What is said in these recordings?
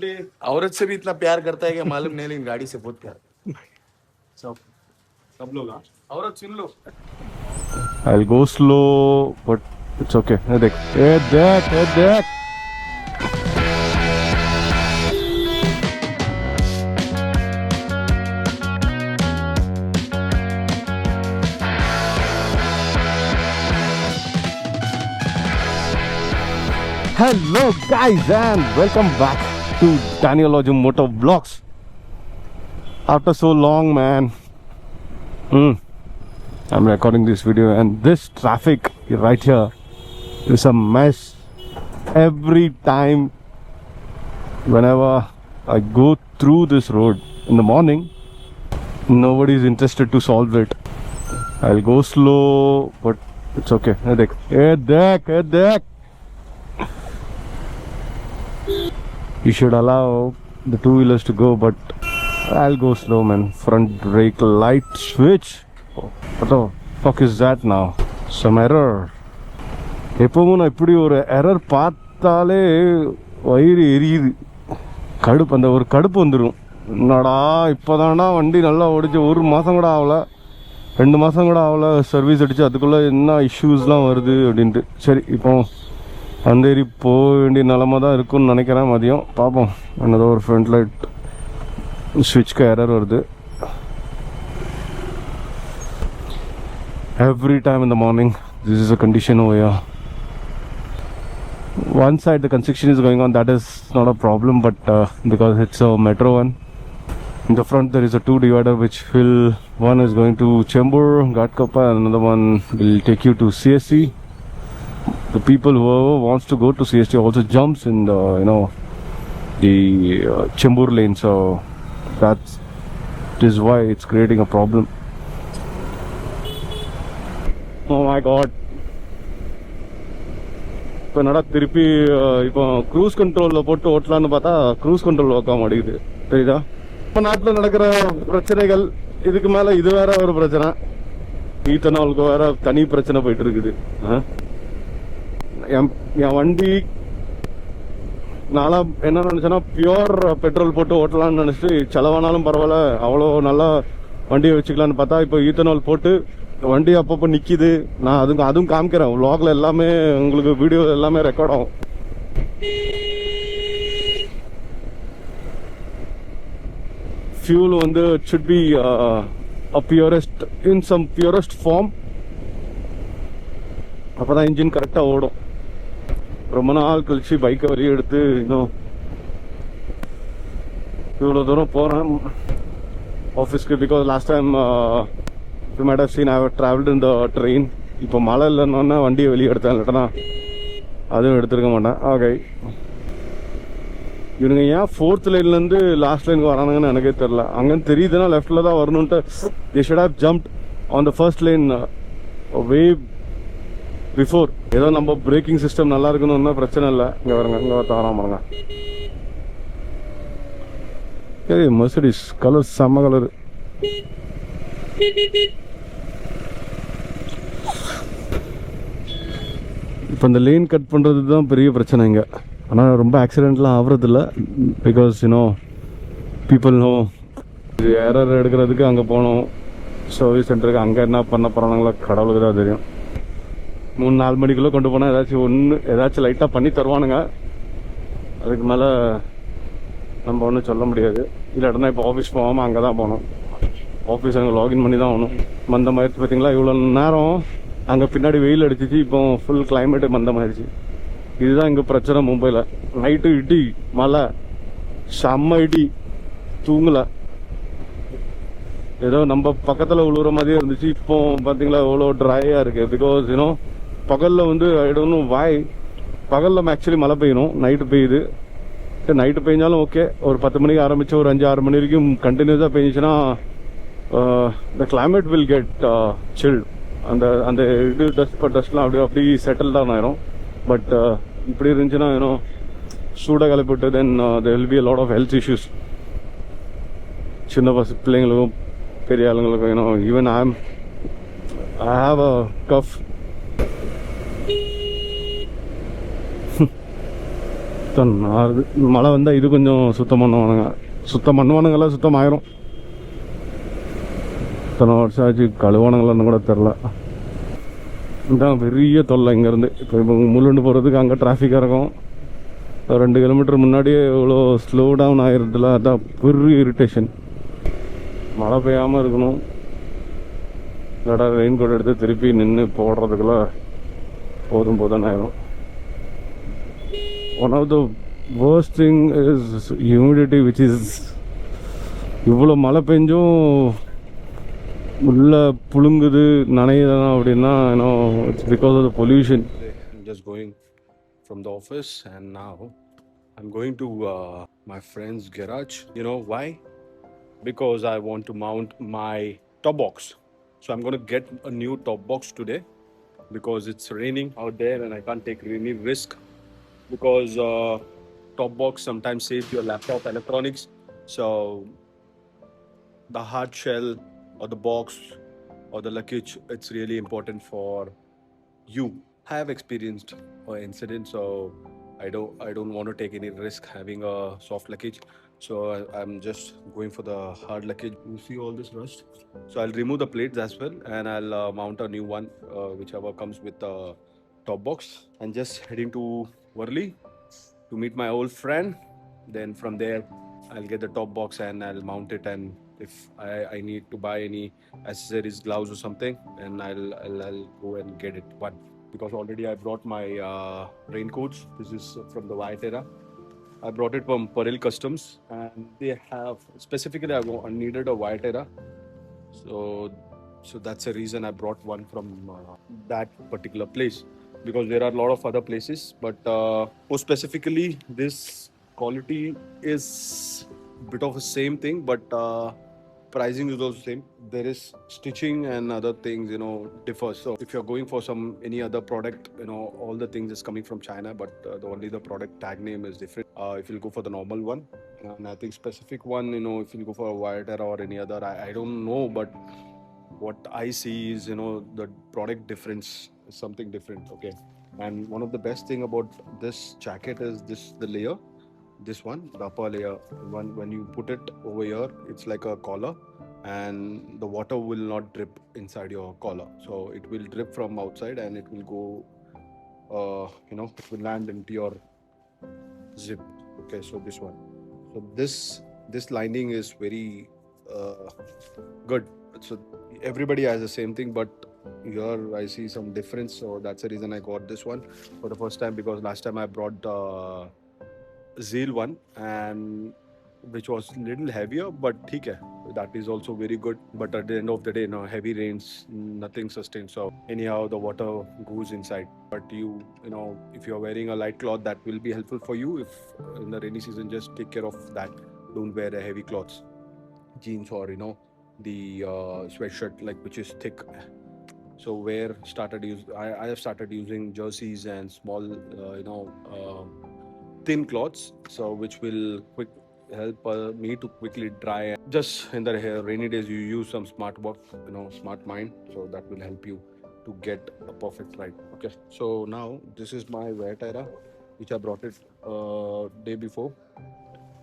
औरत से भी इतना प्यार करता है कि मालूम नहीं, लेकिन गाड़ी से बहुत प्यार। सब लोग औरत सुन लो। I'll go slow, but it's okay. देख Hello guys and welcome back to Daniel Motor Vlogs. After so long, man, I'm recording this video and this traffic right here is a mess. Every time whenever I go through this road in the morning, nobody is interested to solve it. I'll go slow, but it's okay. देख You should allow the two-wheelers to go, but I'll go slow, man. Front brake light switch. What the fuck is that now? Some error. எப்பவும் நான் இப்படி ஒரு error பார்த்தாலே வயிறு எரியுது. கடுப்பு, அந்த ஒரு கடுப்பு வந்துடும். என்னடா இப்போதானா வண்டி நல்லா ஓடிச்சு, ஒரு மாதம் கூட ஆகல, 2 மாதம் கூட ஆகல, சர்வீஸ் அடிச்சு, அதுக்குள்ளே என்ன இஷ்யூஸ்லாம் வருது அப்படின்ட்டு. சரி, இப்போ அந்தேரி போக வேண்டிய நிலமை தான் இருக்குன்னு நினைக்கிறேன். மதியம் பார்ப்போம். என்னதோ ஒரு ஃப்ரண்ட் லைட் ஸ்விட்ச்க்கு எரர் வருது. Every time in the morning this is a condition over here. One side the construction is going on, that is not a problem, but because it's a metro one, in the front there is a 2 divider which will, one is going to Chembur, Ghatkoppa, and another one will take you to CSC. The people who wants to go to CST also jumps in the the Chembur lane, so that is why it's creating a problem. Oh my god. இப்போ என்னடா திருப்பி இப்போ cruise கண்ட்ரோலில் போட்டு ஓட்டலான்னு பார்த்தா cruise control work ஆக மாட்டேங்குது. தெரியுதா? இப்போ நாட்டில் நடக்கிற பிரச்சனைகள், இதுக்கு மேலே இது வேற ஒரு பிரச்சனை, ஈத்தனாலுக்கு வேற தனி பிரச்சனை போயிட்டு இருக்குது. என் வண்டி நான்லாம் என்ன நினச்சேன்னா பியூர் பெட்ரோல் போட்டு ஓட்டலான்னு நினச்சிட்டு செலவானாலும் பரவாயில்ல, அவ்வளோ நல்லா வண்டியை வச்சுக்கலான்னு பார்த்தா இப்போ ஈத்தனால் போட்டு வண்டி அப்பப்போ நிற்கிது. நான் அதுவும் காமிக்கிறேன் vlogல, எல்லாமே உங்களுக்கு வீடியோ எல்லாமே ரெக்கார்ட் ஆகும். ஃபியூல் வந்து it should be a purest, in some purest form. அப்போ தான் இன்ஜின் கரெக்டாக ஓடும். ரொம்ப நாள் கழிச்சு பைக்கை வெளியே எடுத்து இன்னும் இவ்வளோ தூரம் போகிறேன் ஆஃபீஸ்க்கு. Because last time you might have seen I have traveled in the train. இப்போ மழை இல்லைன்னா வண்டியை வெளியே எடுத்தேன், இல்லைட்டனா அதுவும் எடுத்துருக்க மாட்டேன். ஓகே, இவனுங்க ஏன் 4th லைன்லேருந்து லாஸ்ட் லைனுக்கு வரானுங்கன்னு எனக்கே தெரில. அங்கேன்னு தெரியுதுன்னா லெஃப்டில் தான் வரணுன்ட்டு they should have jumped on the first lane way before. ஏதோ நம்ம பிரேக்கிங் சிஸ்டம் நல்லா இருக்கணும்னா பிரச்சனை இல்லை. இங்கே வருங்க, இங்கே தவறாம பாருங்க. சரி, மெர்சிடிஸ் கலர் செம்ம கலரு. இப்போ இந்த லேன் கட் பண்ணுறது தான் பெரிய பிரச்சனை இங்கே. ஆனால் ரொம்ப ஆக்சிடெண்ட்லாம் ஆகுறதில்ல, பிகாஸ் பீப்புள் எரர் எடுக்கிறதுக்கு அங்கே போகணும் சர்வீஸ் சென்டருக்கு. அங்கே என்ன பண்ண போகிறாங்களோ கடவுளுக்கு தான் தெரியும். 3-4 மணிக்குள்ளே கொண்டு போனால் ஏதாச்சும் லைட்டாக பண்ணி தருவானுங்க. அதுக்கு மேலே நம்ம ஒன்றும் சொல்ல முடியாது. இல்லாட்டினா இப்போ ஆஃபீஸ் போகாமல் அங்கே தான் போகணும். ஆஃபீஸ் அங்கே லாகின் பண்ணி தான் ஆகணும். மந்தமாயிடுச்சு பார்த்தீங்களா, இவ்வளோ நேரம் அங்கே பின்னாடி வெயில் அடிச்சிச்சு, இப்போ ஃபுல் கிளைமேட்டு மந்தமாயிடுச்சு. இதுதான் இங்கே பிரச்சனை மும்பையில். நைட்டு இடி, மழை, செம்ம இடி, தூங்கலை. ஏதோ நம்ம பக்கத்தில் உழுவுற மாதிரியே இருந்துச்சு. இப்போ பார்த்தீங்களா எவ்வளோ ட்ரையாக இருக்குது. பிகாஸ் பகலில் பகலில் ஆக்சுவலி மழை பெய்யணும், நைட்டு பெய்யுது. சரி, நைட்டு பெய்ஞ்சாலும் ஓகே. ஒரு 10 மணிக்கு ஆரம்பித்து ஒரு 5-6 மணி வரைக்கும் கண்டினியூஸாக பெய்ஞ்சிச்சுன்னா the climate will get chilled. அந்த இது டஸ்ட்லாம் அப்படி செட்டில் தான் ஆயிரும். பட் இப்படி இருந்துச்சுன்னா சூடாக கிளப்பிட்டு தென் there will be a lot of health issues. சின்ன பிள்ளைங்களுக்கும் பெரிய ஆளுங்களுக்கும் even I have a cough. சுத்தம் ஆகுது. மழை வந்தால் இது கொஞ்சம் சுத்தம் பண்ணுவானுங்க. சுத்தம் பண்ணுவானுங்களா, சுத்தம் ஆயிரும். இத்தனை வருஷம் ஆச்சு, கழுவானுங்களான்னு கூட தெரில. இதுதான் பெரிய தொல்லை இங்கேருந்து. இப்போ முள்ளுண்டு போகிறதுக்கு அங்கே டிராஃபிக்காக இருக்கும். 2 கிலோமீட்டர் முன்னாடியே இவ்வளோ ஸ்லோ டவுன் ஆகிருதுல, அதான் பெரிய இரிட்டேஷன். மழை பெய்யாமல் இருக்கணும். இல்லைடா ரெயின் கோட் எடுத்து திருப்பி நின்று போடுறதுக்குள்ள போதும் ஆயிரும். One of the worst thing is humidity, which is இவ்வளோ மழை பெஞ்சும் உள்ள புழுங்குது நனையுதுனா அப்படின்னா it's because of the pollution. I'm just going from the office and now I'm going to my friend's garage. You know why? Because I want to mount my top box. So I'm going to get a new top box today because it's raining out there and I can't take any risk because top box sometimes saves your laptop electronics. So the hard shell or the box or the luggage, it's really important for you. I have experienced an incident, so I don't want to take any risk having a soft luggage. So I'm just going for the hard luggage. You see all this rust? So I'll remove the plates as well and I'll mount a new one, whichever comes with the top box. And just heading to Worli to meet my old friend. Then from there, I'll get the top box and I'll mount it. And if I need to buy any accessories, gloves or something, then I'll go and get it. But because already I brought my raincoats. This is from the White Era. I brought it from Parel Customs, and they have specifically I needed a White Era, so that's the reason I brought one from that particular place. Because there are a lot of other places, but more specifically, this quality is bit of the same thing, but pricing is also same. There is stitching and other things, differ. So if you're going for any other product, all the things is coming from China, but only the product tag name is different. If you'll go for the normal one, and I think specific one, if you'll go for a Wire or any other, I don't know, but what I see is, the product difference is something different. Okay. And one of the best thing about this jacket is the layer. This one, the upper layer, when you put it over here, it's like a collar, and the water will not drip inside your collar. So it will drip from outside and it will go, it will land into your zip. Okay, so this one. So this lining is very good. So everybody has the same thing, but here I see some difference. So that's the reason I got this one for the first time, because last time I brought Zeal one, and which was little heavier, but okay, that is also very good. But at the end of the day, heavy rains, nothing sustained. So anyhow, the water goes inside. But if you're wearing a light cloth, that will be helpful for you. If in the rainy season, just take care of that. Don't wear a heavy cloths, jeans, or the sweatshirt which is thick. So I have started using jerseys and small thin cloths, so which will help me to quickly dry. Just in the rainy days, you use some smart mind, so that will help you to get a perfect ride. Okay, so now this is my wear tire, which I brought it day before.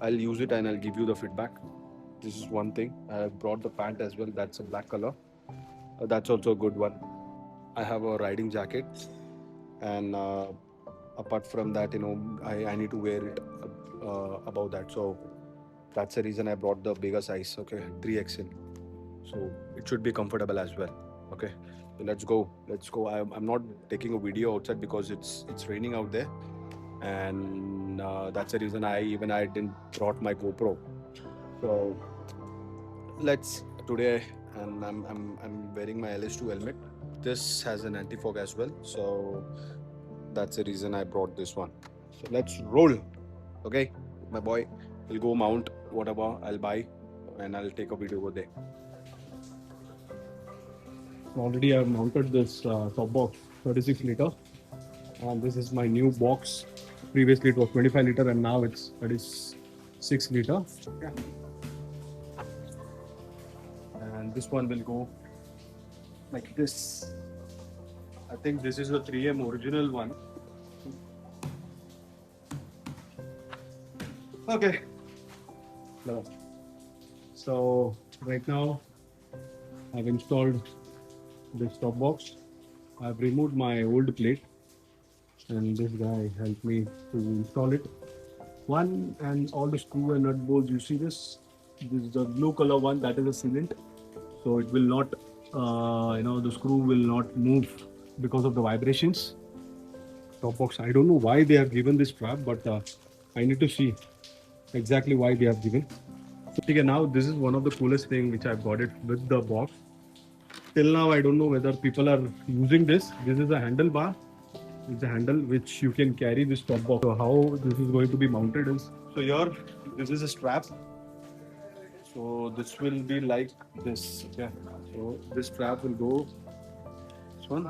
I'll use it and I'll give you the feedback. This is one thing. I have brought the pant as well. That's a black color. That's also a good one. I have a riding jacket, and apart from that, I need to wear it above that. So that's the reason I brought the bigger size. Okay, 3XL. So it should be comfortable as well. Okay, so let's go. I'm not taking a video outside because it's raining out there, and that's the reason I didn't brought my GoPro. So let's today, and I'm wearing my LS2 helmet. This has an anti-fog as well, so that's the reason I brought this one. So let's roll. Okay, my boy, we'll go mount whatever I'll buy, and I'll take a video over there. Already I've mounted this top box, 36 liter, and this is my new box. Previously it was 25 liter, and now it's 36 liter. Yeah. And this one will go like this. I think this is the 3M original one. Okay. No. So right now I've installed this top box. I've removed my old plate and this guy helped me to install it. One and all the screw and nut bolts, you see this? This is the blue color one, that is a sealant. So it will not, the screw will not move because of the vibrations. Top box, I don't know why they have given this strap, but I need to see exactly why they have given. So okay, now this is one of the coolest thing which I've got it with the box. Till now, I don't know whether people are using this. This is a handlebar. It's a handle which you can carry this top box. So how this is going to be mounted is, so here, this is a strap. So this will be like this. Okay. So this strap will go this one.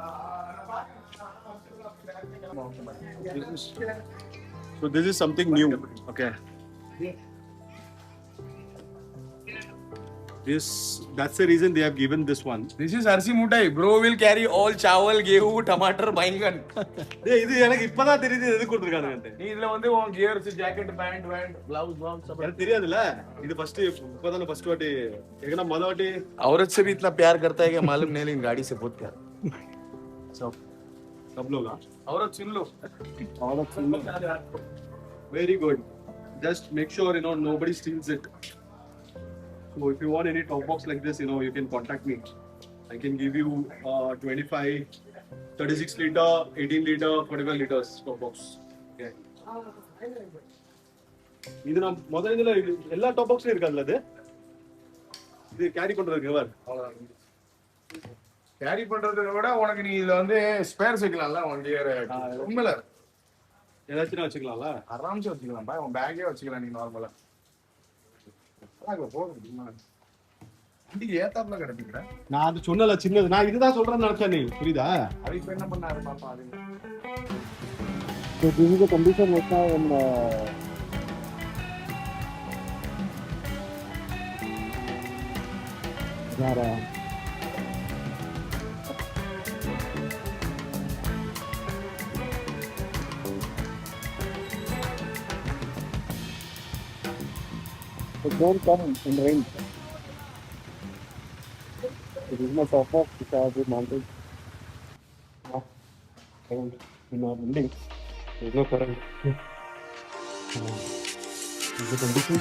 So this is something new. Okay. That's the reason they have given this one. This is Arsi Mutai. Bro will carry all chawal, gehu, tomato, baingan. இது எனக்கு இப்பதான் தெரியுது எது கொடுத்துருக்கானுங்க. நீ இதுல வந்து உன் gears, jacket, pant, blouse, எனக்கு தெரியாதுல்ல. இது ஃபர்ஸ்ட் இப்பதான் ஃபர்ஸ்ட் வாட்டி ஏகனா மொத வாட்டி औरत से भी इतना प्यार करता है कि मालूम नहीं लेकिन गाड़ी से बहुत प्यार. सब लोग औरत सुन लो. Very good. Just make sure nobody steals it. So if you want any top box like this, you can contact me. I can give you 25, 36 liter, 18 liter, 45 liters top box. Okay. இது நான் முதல்ல இதுல எல்லா top பாக்ஸ்லயும் இருக்காதுல்ல அது இது carry பண்றதுக்கு cover carry பண்றதை விட உனக்கு நீ இதுல வந்து ஸ்பேர்ஸ் வைக்கலாம்ல உன் கியர் உண்மையில ஏதாச்சும் வச்சுக்கலாம்ல ஆராம்சே வச்சுக்கலாம் உன் பேக்கே வச்சுக்கலாம் நீ நார்மலா ஏத்தாப்புல கிடைப்பீங்க. நான் அது சொன்னல சின்னது நான் இதுதான் சொல்றேன்னு நினைச்சேன் நீ புரியுதா அது இப்ப என்ன பண்ணாரு பாப்பா அது So this is the condition right now in Zara. It won't come in rain. It is my top box which I have mounted. In our building, there is no current. This is the condition.